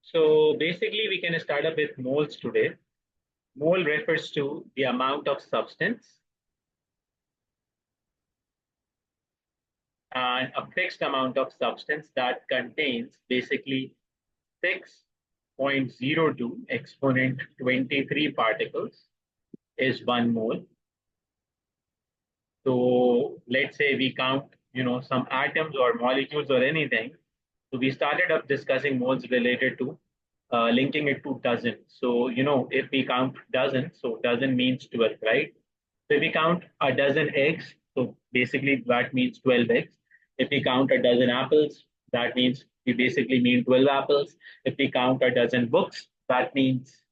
So basically, we can start up with moles today. Mole refers to the amount of substance and a fixed amount of substance that contains basically 6.02 exponent 23 particles is 1 mole. So let's say we count, some atoms or molecules or anything. So we started up discussing moles related to linking it to dozen. So, if we count dozen, so dozen means 12, right? So if we count a dozen eggs, so basically that means 12 eggs. If we count a dozen apples, that means we basically mean 12 apples. If we count a dozen books, that means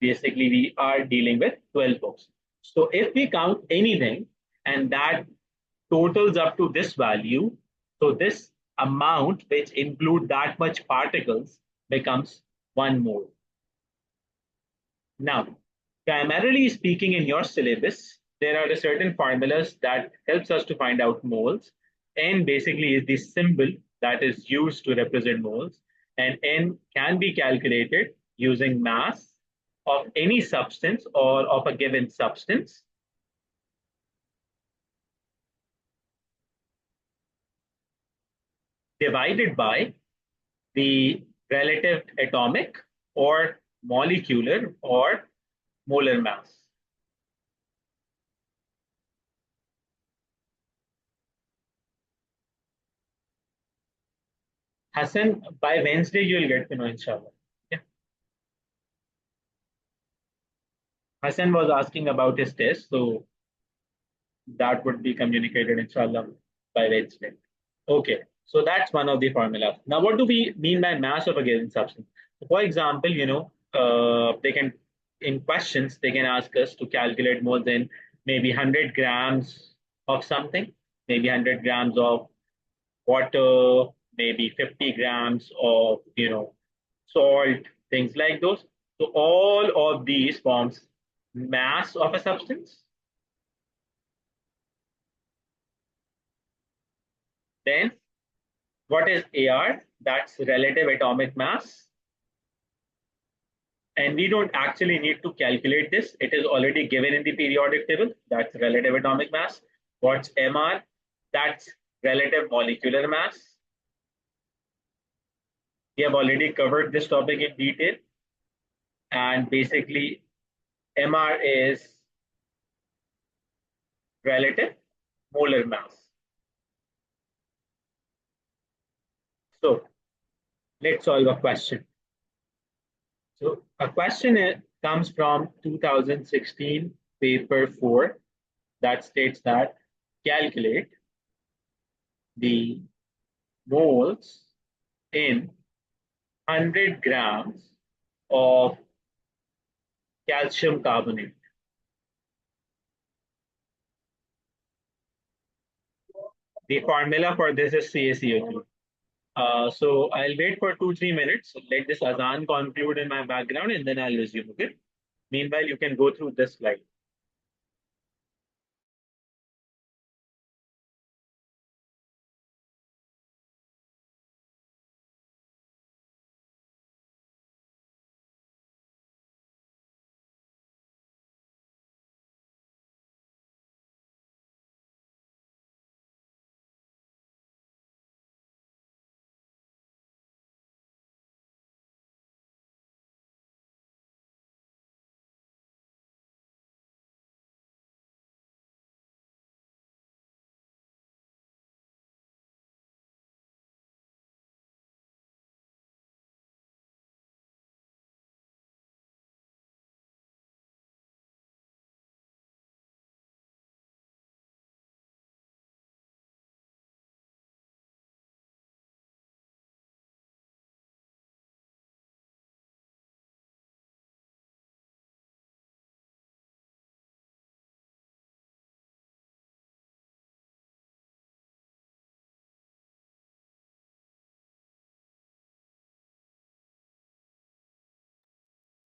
basically we are dealing with 12 books. So if we count anything and that totals up to this value, so this amount which include that much particles becomes 1 mole. Now, primarily speaking, in your syllabus, there are certain formulas that helps us to find out moles. N basically is the symbol that is used to represent moles, and N can be calculated using mass of any substance or of a given substance divided by the relative atomic or molecular or molar mass. Hassan, by Wednesday, you'll get to know, inshallah. Yeah. Hassan was asking about his test, so that would be communicated, inshallah, by Wednesday. Okay, so that's one of the formulas. Now, what do we mean by mass of a given substance? For example, they can, in questions, they can ask us to calculate more than maybe 100 grams of something, maybe 100 grams of water, maybe 50 grams of, salt, things like those. So all of these forms mass of a substance. Then what is AR? That's relative atomic mass. And we don't actually need to calculate this. It is already given in the periodic table. That's relative atomic mass. What's MR? That's relative molecular mass. We have already covered this topic in detail. And basically, MR is relative molar mass. So let's solve a question. So a question comes from 2016 paper 4 that states that calculate the moles in 100 grams of calcium carbonate. The formula for this is CaCO2. So I'll wait for 2-3 minutes. Let this Azan conclude in my background and then I'll resume. Okay. Meanwhile, you can go through this slide.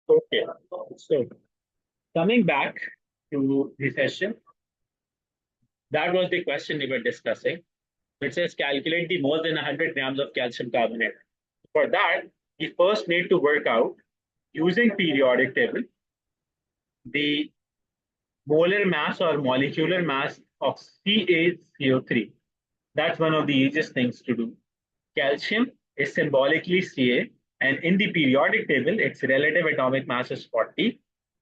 Okay. So coming back to the session, that was the question we were discussing. It says calculate the more than 100 grams of calcium carbonate. For that, we first need to work out using periodic table the molar mass or molecular mass of CaCO3. That's one of the easiest things to do. Calcium is symbolically Ca, and in the periodic table, its relative atomic mass is 40.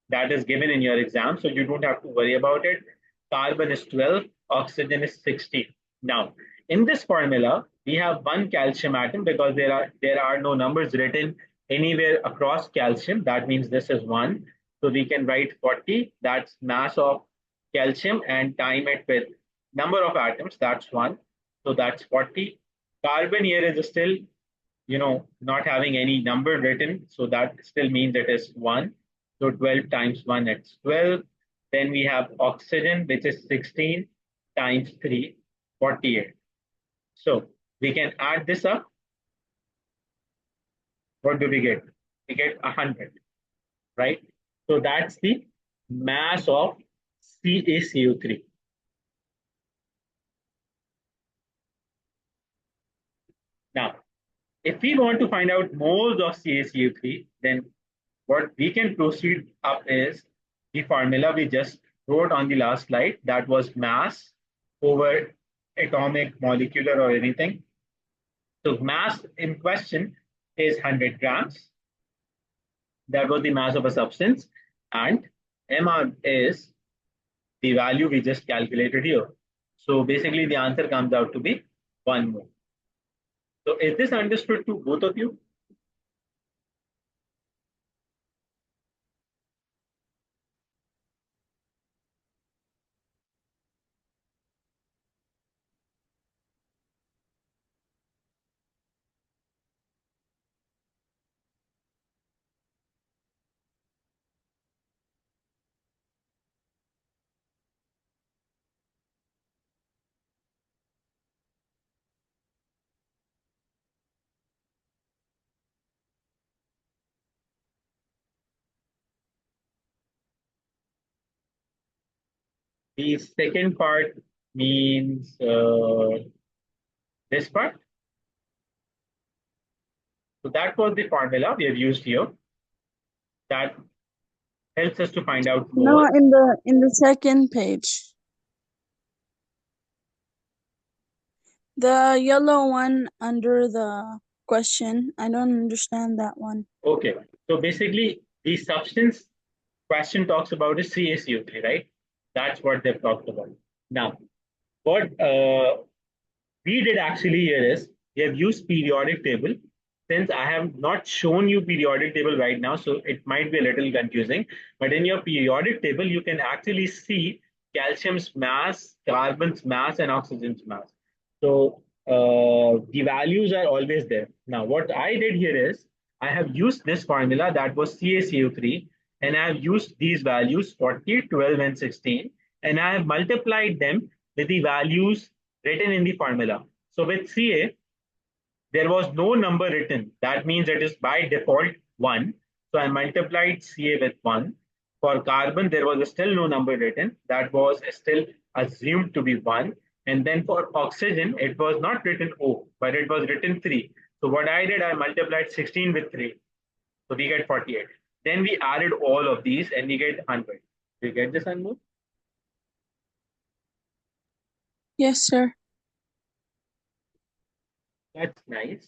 That is given in your exam, so you don't have to worry about it. Carbon is 12, oxygen is 16. Now, in this formula, we have one calcium atom because there are no numbers written anywhere across calcium. That means this is 1. So we can write 40, that's mass of calcium, and time it with number of atoms, that's 1. So that's 40. Carbon here is still, not having any number written. So that still means it is 1. So 12 times 1, it's 12. Then we have oxygen, which is 16 times 3, 48. So we can add this up. What do we get? We get 100, right? So that's the mass of CaCO3. Now, if we want to find out moles of CaCO3, then what we can proceed up is the formula we just wrote on the last slide. That was mass over atomic, molecular, or anything. So mass in question is 100 grams. That was the mass of a substance. And MR is the value we just calculated here. So basically the answer comes out to be 1 mole. So is this understood to both of you? The second part means this part. So that was the formula we have used here. That helps us to find out No, more. in the second page. The yellow one under the question. I don't understand that one. Okay. So basically, the substance question talks about is CaCO3, right? That's what they've talked about. Now, what we did actually here is we have used periodic table. Since I have not shown you periodic table right now, so it might be a little confusing. But in your periodic table, you can actually see calcium's mass, carbon's mass, and oxygen's mass. So the values are always there. Now, what I did here is I have used this formula that was CaCO3, and I have used these values 40, 12, and 16, and I have multiplied them with the values written in the formula. So with Ca, there was no number written. That means it is by default 1. So I multiplied Ca with 1. For carbon, there was still no number written. That was still assumed to be 1. And then for oxygen, it was not written O, but it was written 3. So what I did, I multiplied 16 with 3. So we get 48. Then we added all of these and we get 100. Do you get this, Anmol? Yes, sir. That's nice.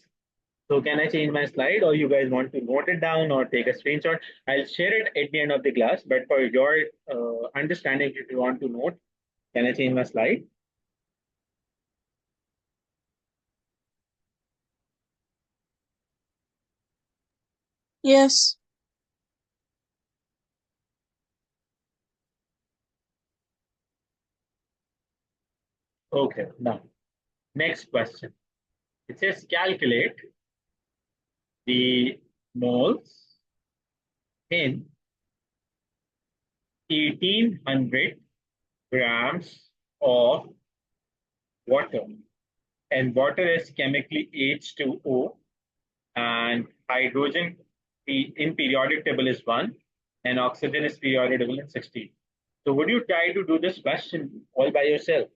So can I change my slide or you guys want to note it down or take a screenshot? I'll share it at the end of the class, but for your understanding, if you want to note, can I change my slide? Yes. Okay, now, next question. It says calculate the moles in 1800 grams of water. And water is chemically H2O and hydrogen in periodic table is 1 and oxygen is periodic table in 16. So would you try to do this question all by yourself?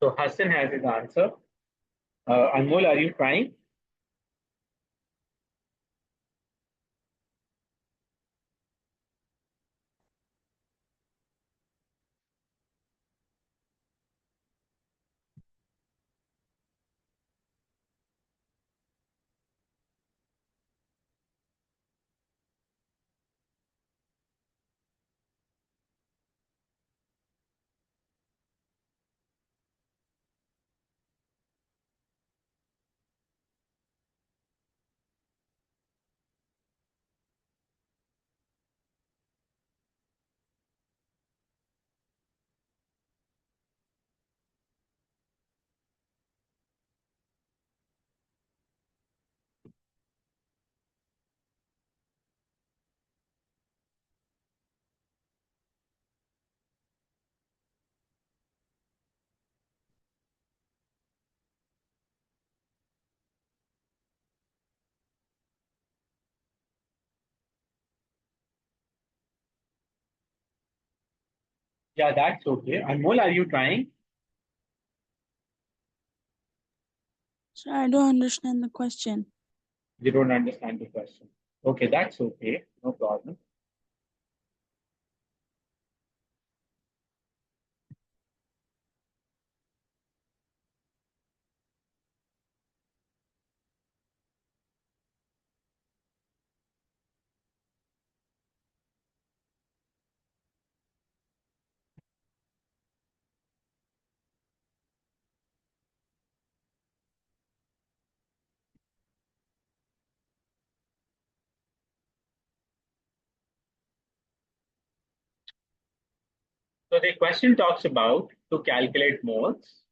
So Hassan has his answer. Anmol, are you trying? Yeah, that's okay. Anmol, are you trying? Sir, I don't understand the question. You don't understand the question. Okay, that's okay. No problem. So the question talks about to calculate moles,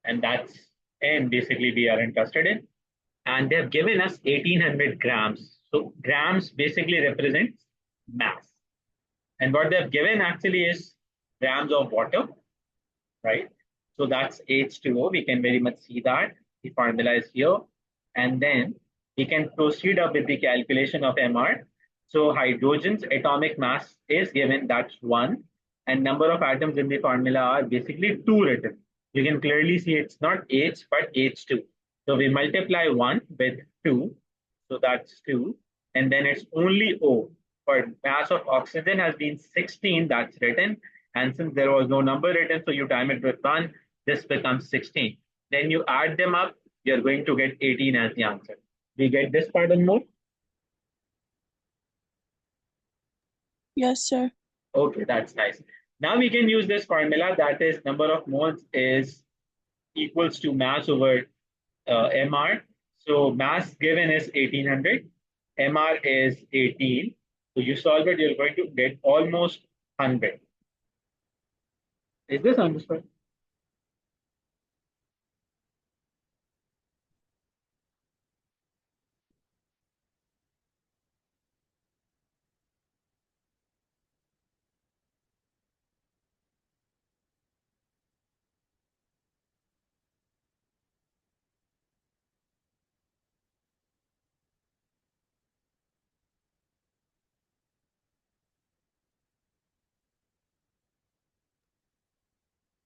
and that's and basically we are interested in. And they've given us 1800 grams. So grams basically represents mass. And what they've given actually is grams of water, right? So that's H2O. We can very much see that. The formula is here. And then we can proceed up with the calculation of MR. So hydrogen's atomic mass is given, that's 1. And number of atoms in the formula are basically 2 written. You can clearly see it's not H, but H2. So we multiply 1 with 2. So that's 2. And then it's only O. For mass of oxygen has been 16, that's written. And since there was no number written, so you time it with 1, this becomes 16. Then you add them up, you're going to get 18 as the answer. We get this part and more? Yes, sir. Okay, that's nice. Now we can use this formula, that is number of moles is equals to mass over MR. So mass given is 1800, MR is 18. So you solve it, you're going to get almost 100. Is this understood?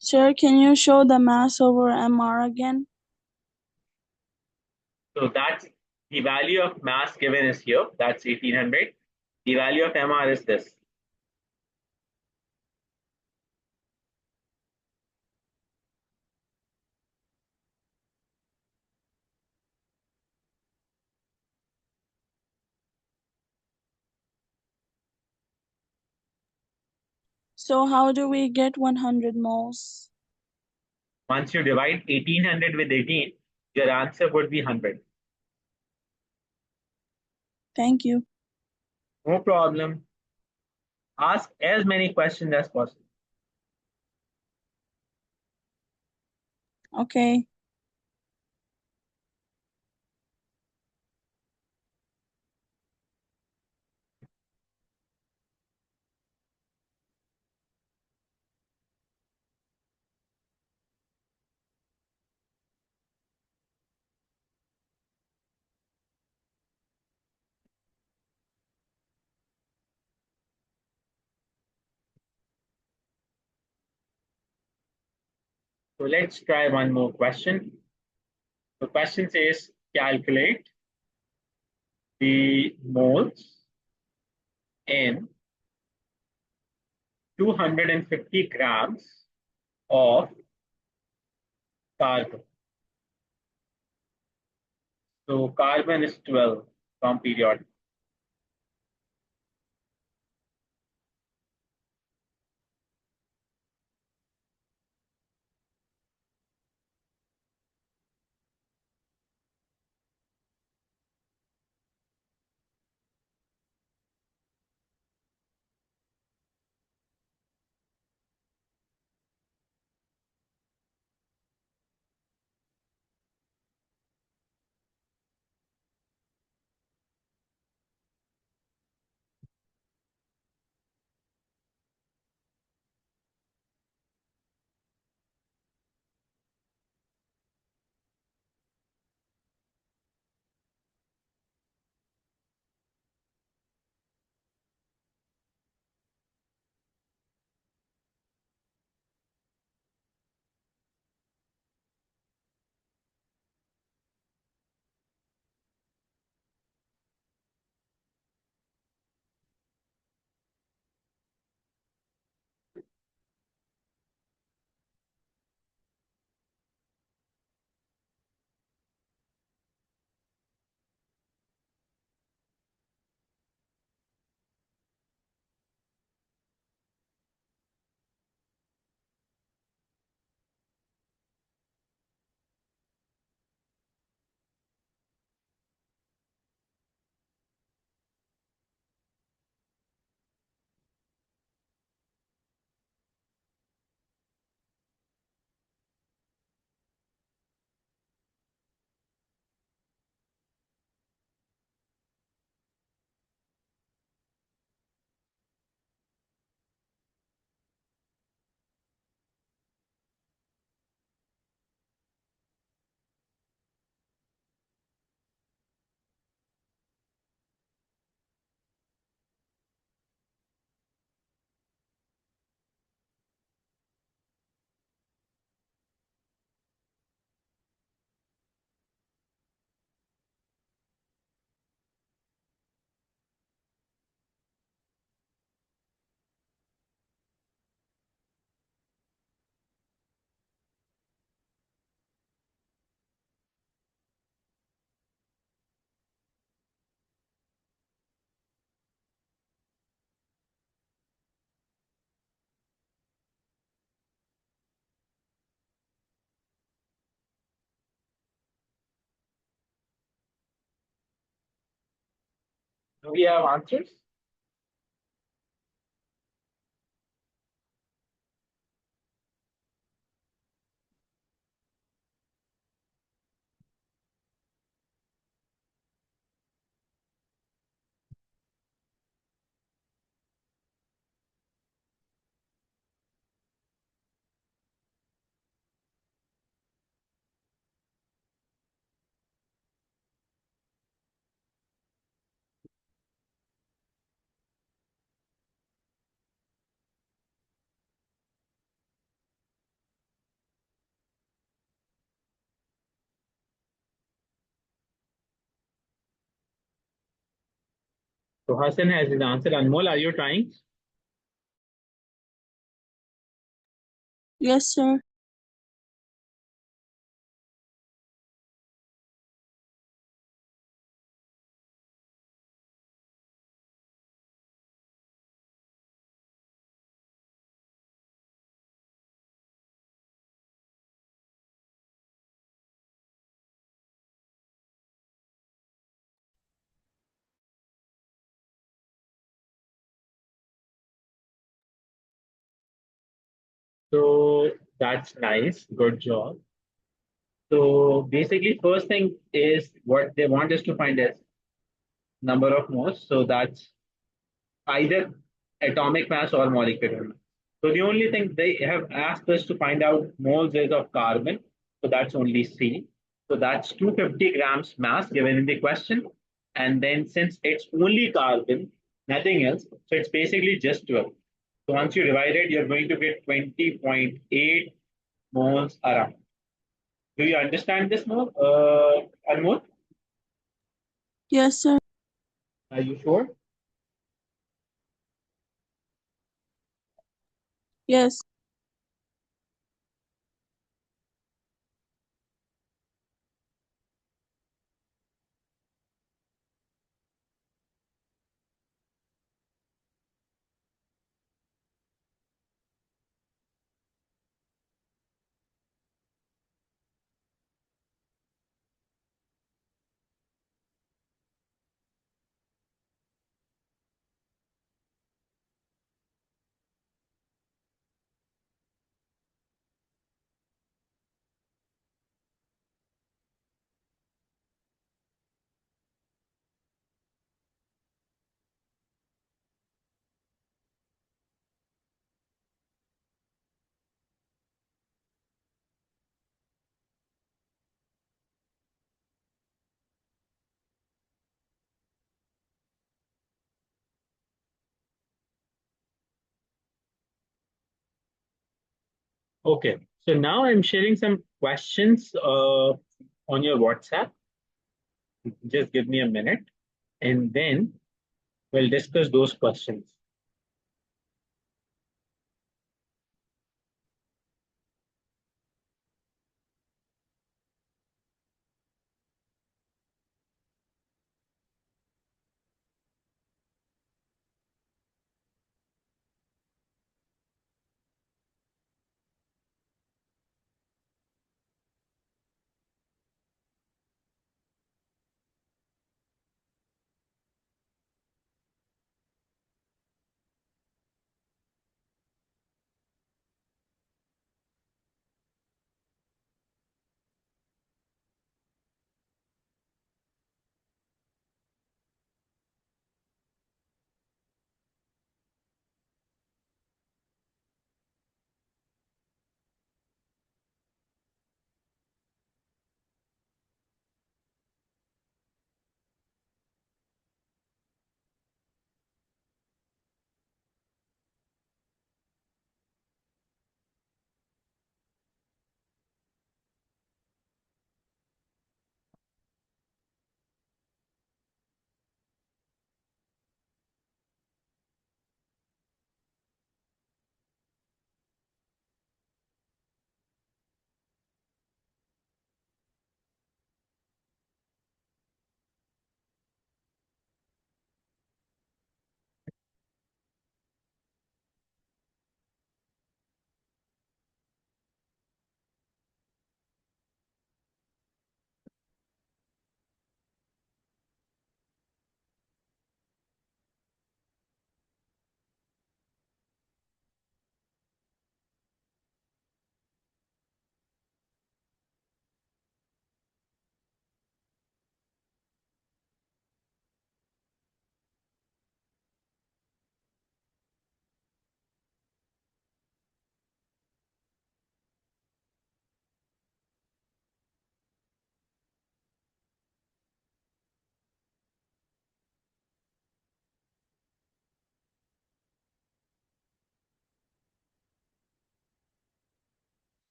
Sir, can you show the mass over MR again? So that's the value of mass given is here. That's 1800. The value of MR is this. So how do we get 100 moles? Once you divide 1800 with 18, your answer would be 100. Thank you. No problem. Ask as many questions as possible. Okay. So let's try one more question. The question says calculate the moles in 250 grams of carbon. So carbon is 12 from periodic. Do we have answers? So Hassan has his answer. Anmol, are you trying? Yes, sir. So that's nice. Good job. So basically, first thing is what they want us to find is number of moles. So that's either atomic mass or molecular mass. So the only thing they have asked us to find out moles is of carbon. So that's only C. So that's 250 grams mass given in the question. And then since it's only carbon, nothing else, so it's basically just 12. So once you divide it, you're going to get 20.8 moles around. Do you understand this now, Anmol? Yes, sir. Are you sure? Yes. Okay. So now I'm sharing some questions on your WhatsApp. Just give me a minute, and then we'll discuss those questions.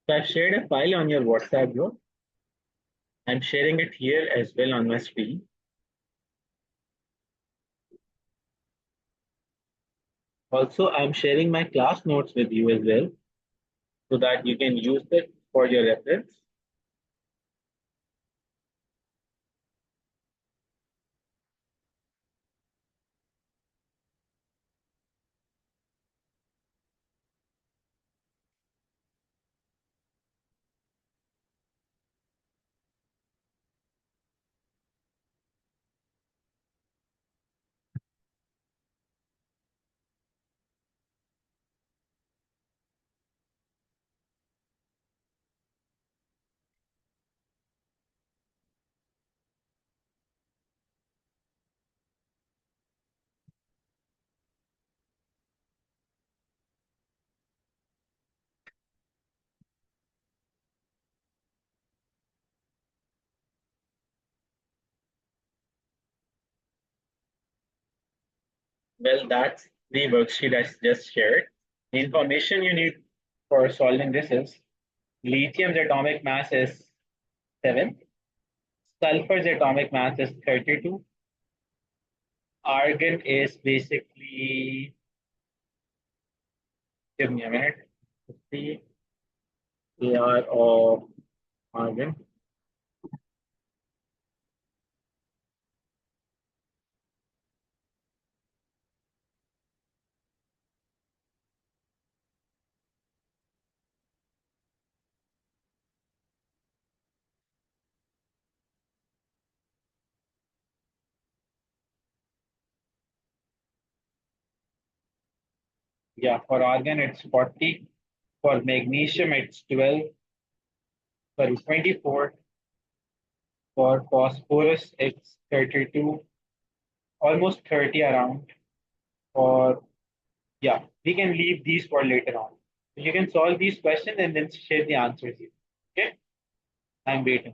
So I've shared a file on your WhatsApp group. I'm sharing it here as well on my screen. Also, I'm sharing my class notes with you as well so that you can use it for your reference. Well, that's the worksheet I just shared. The information you need for solving this is Lithium's atomic mass is 7. Sulfur's atomic mass is 32. Argon is basically, give me a minute. Let's see. AR of argon. Yeah, for argon it's 40. For magnesium it's 12. Sorry, 24. For phosphorus it's 32. Almost 30 around. For, yeah, we can leave these for later on. You can solve these questions and then share the answers here. Okay, I'm waiting.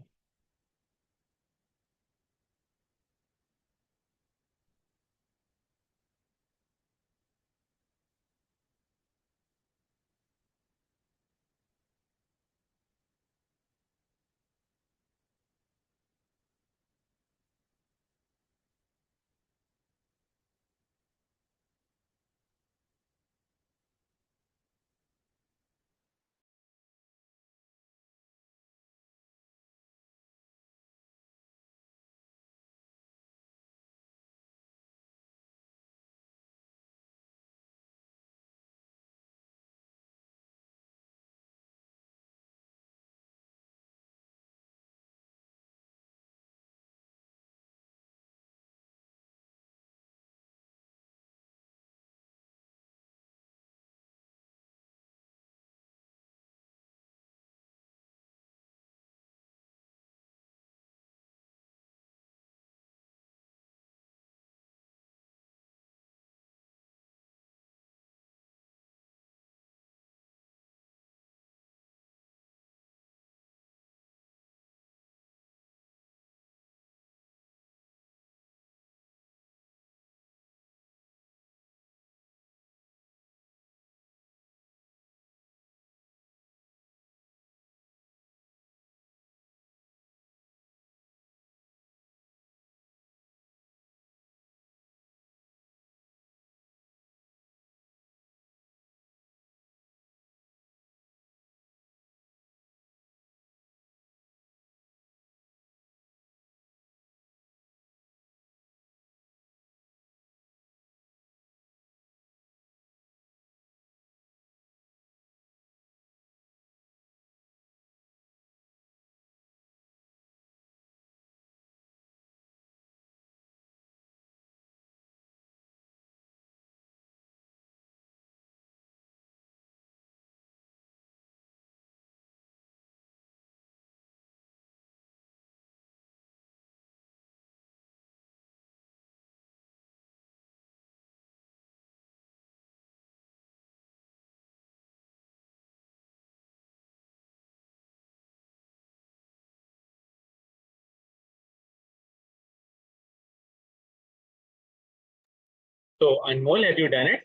So, Anmol, have you done it?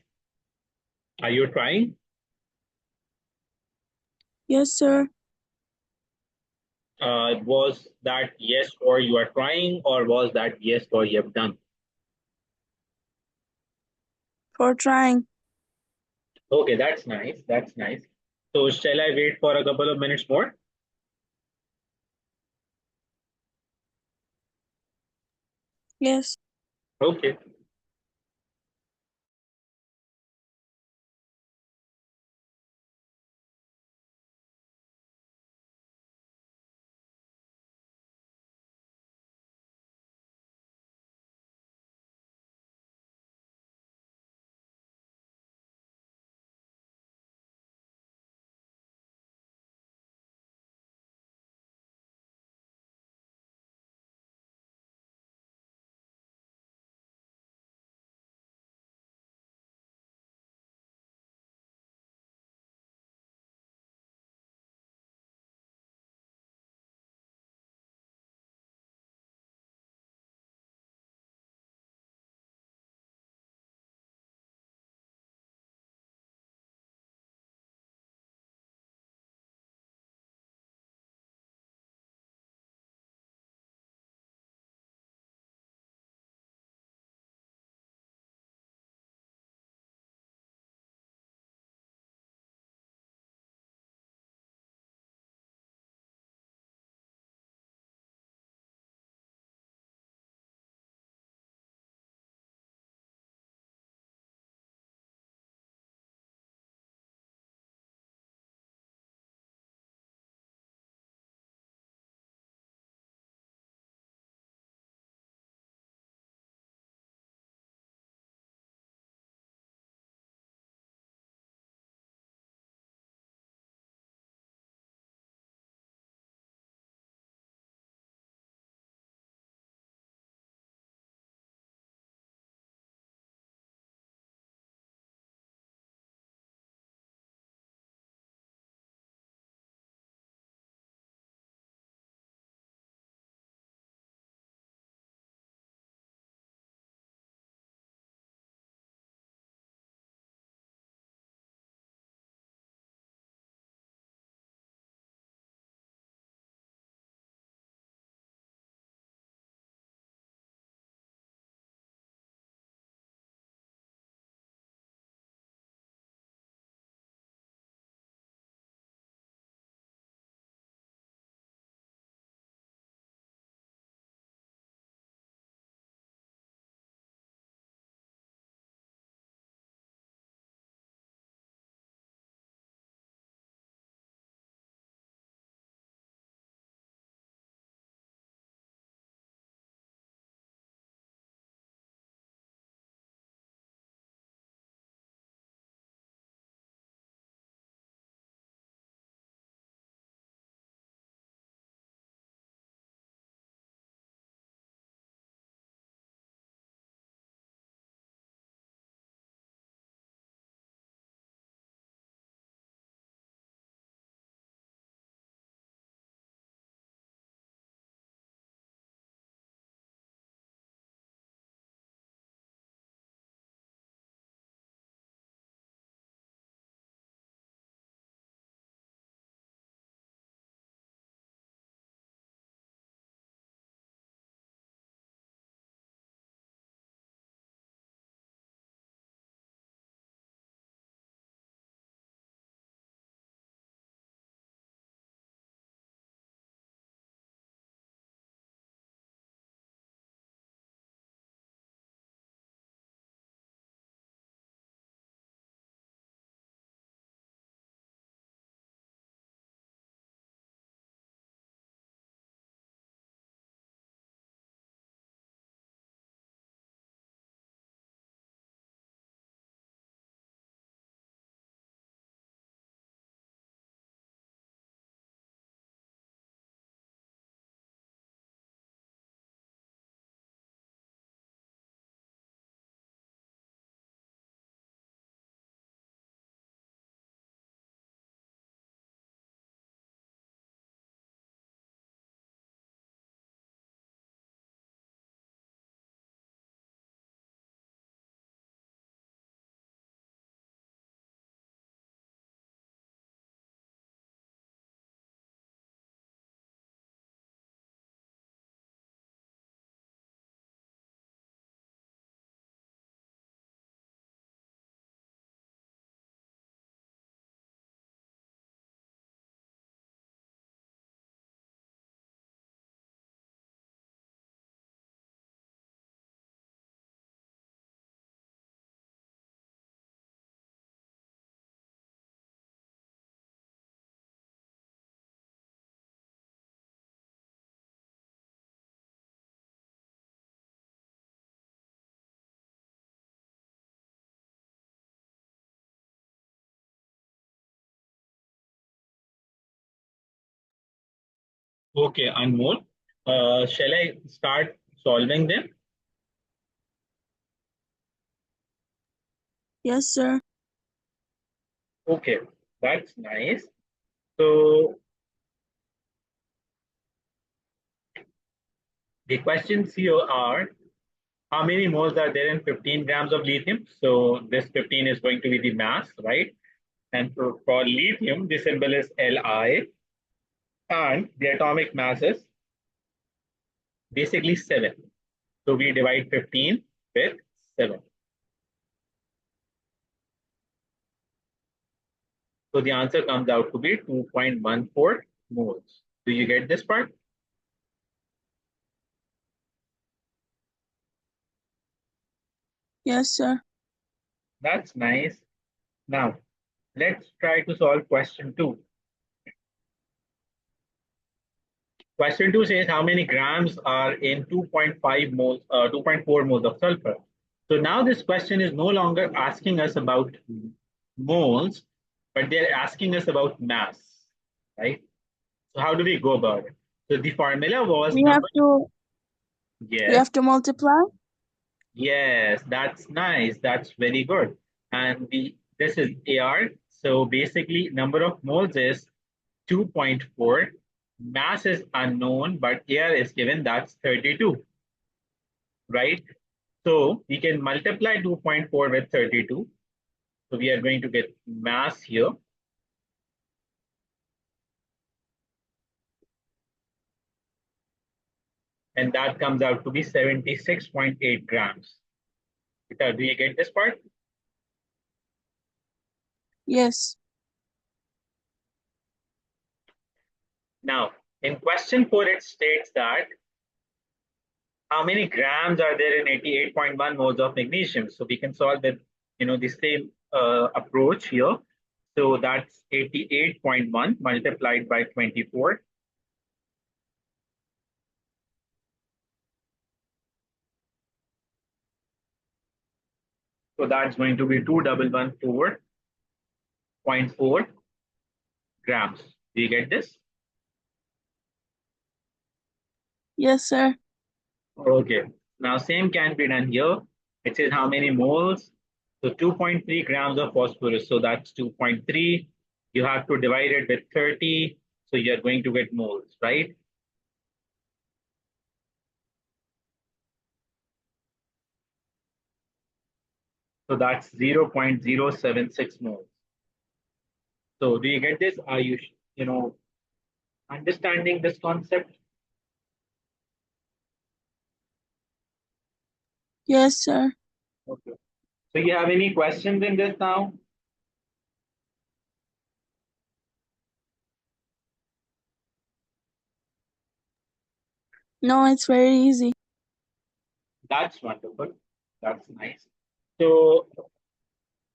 Are you trying? Yes, sir. Was that yes or you are trying, or was that yes or you have done? For trying. Okay, that's nice. That's nice. So, shall I wait for a couple of minutes more? Yes. Okay. Okay, Anmol. Shall I start solving them? Yes, sir. Okay, that's nice. So the questions here are how many moles are there in 15 grams of lithium? So this 15 is going to be the mass, right? And for lithium, the symbol is Li, and the atomic mass is basically 7. So we divide 15 with 7. So the answer comes out to be 2.14 moles. Do you get this part? Yes, sir. That's nice. Now, let's try to solve question 2. Question 2 says how many grams are in 2.5 moles, 2.4 moles of sulfur. So now this question is no longer asking us about moles, but they're asking us about mass, right? So how do we go about it? So the formula was We have number. to we Yes, have to multiply. yes, that's nice. That's very good. And this is AR. So basically, number of moles is 2.4. Mass is unknown, but AR is given, that's 32, right? So we can multiply 2.4 with 32. So we are going to get mass here. And that comes out to be 76.8 grams. Peter, do you get this part? Yes. Now, in question 4, it states that how many grams are there in 88.1 moles of magnesium? So we can solve that, the same approach here. So that's 88.1 multiplied by 24. So that's going to be 2114.4 grams. Do you get this? Yes, sir. Okay. Now same can be done here. It says how many moles? So 2.3 grams of phosphorus. So that's 2.3. You have to divide it with 30. So you're going to get moles, right? So that's 0.076 moles. So do you get this? Are you, understanding this concept? Yes, sir. Okay. So you have any questions in this now? No, it's very easy. That's wonderful. That's nice. So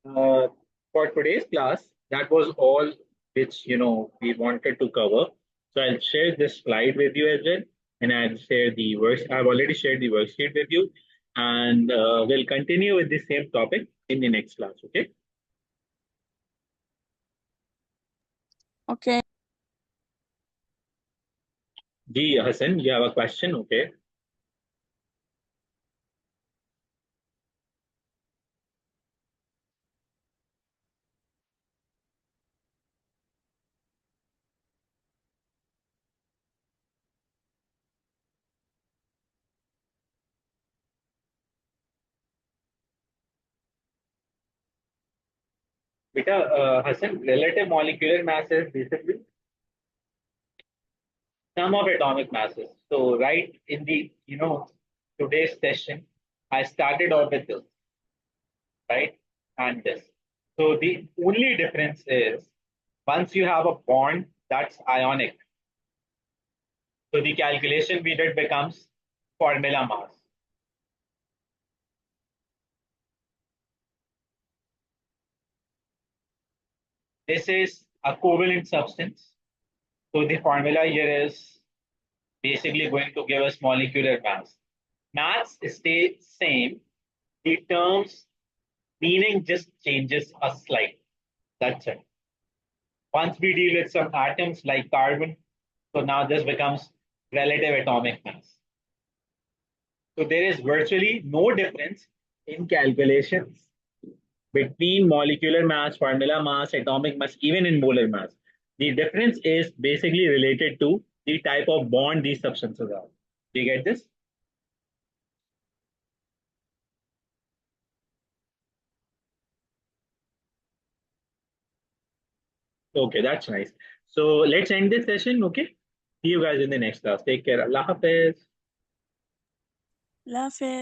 uh, for today's class, that was all which we wanted to cover. So I'll share this slide with you as well, and I'll share the work. I've already shared the worksheet with you, and we'll continue with the same topic in the next class. Okay. Okay. Ji Hassan, you have a question? Okay. Beta, Hassan, relative molecular mass is basically sum of atomic masses. So right in the today's session, I started off with this, right, and this. So the only difference is once you have a bond that's ionic, so the calculation we did becomes formula mass. This is a covalent substance. So the formula here is basically going to give us molecular mass. Mass stay same. The terms meaning just changes a slight. That's it. Once we deal with some atoms like carbon, so now this becomes relative atomic mass. So there is virtually no difference in calculations between molecular mass, formula mass, atomic mass, even in molar mass. The difference is basically related to the type of bond these substances are. Do you get this? Okay, that's nice. So let's end this session. Okay. See you guys in the next class. Take care. Allah Hafiz. Love it.